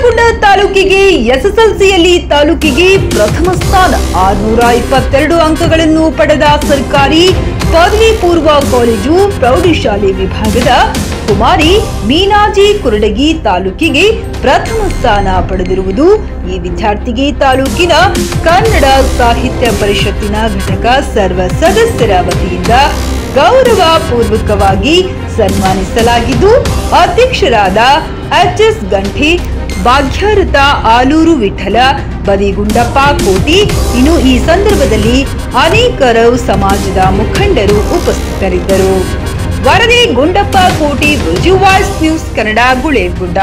ನರಗುಂದ ತಾಲೂಕಿಗೆ ಎಸ್ಎಸ್ಎಲ್ಸಿಯಲ್ಲಿ ತಾಲೂಕಿಗೆ ಪ್ರಥಮ ಸ್ಥಾನ 622 ಅಂಕಗಳನ್ನು ಪಡೆದ ಸರ್ಕಾರಿ ಪದವಿ ಪೂರ್ವ ಕಾಲೇಜು ಪ್ರೌಢಶಾಲೆ ವಿಭಾಗದ ಕುಮಾರಿ ಮೀನಾಜಿ ಕುರಡಗಿ ತಾಲೂಕಿಗೆ ಪ್ರಥಮ ಸ್ಥಾನ ಪಡೆದಿರುವುದು ಈ ವಿದ್ಯಾರ್ಥಿಗೆ ತಾಲೂಕಿನ ಕನ್ನಡ ಸಾಹಿತ್ಯ ಪರಿಷತ್ತಿನ ಘಟಕ ಸರ್ವ ಸದಸ್ಯರ ವತಿಯಿಂದ ಗೌರವ ಪೂರ್ವಕವಾಗಿ ಸನ್ಮಾನಿಸಲಾಗಿದ್ದು ಅಧ್ಯಕ್ಷರಾದ ಎಚ್ಎಸ್ ಗಂಠಿ, ಭಾಗ್ಯರಥ ಆಲೂರು ವಿಠಲ, ಬದಿಗುಂಡಪ್ಪ ಕೋಟಿ ಇನ್ನು ಈ ಸಂದರ್ಭದಲ್ಲಿ ಅನೇಕರು ಸಮಾಜದ ಮುಖಂಡರು ಉಪಸ್ಥಿತರಿದ್ದರು. ವರದಿ ಗುಂಡಪ್ಪ ಕೋಟಿ, ವಿಜುವಾಯ್ಸ್ ನ್ಯೂಸ್ ಕನ್ನಡ, ಗುಳೇಗುಡ್ಡ.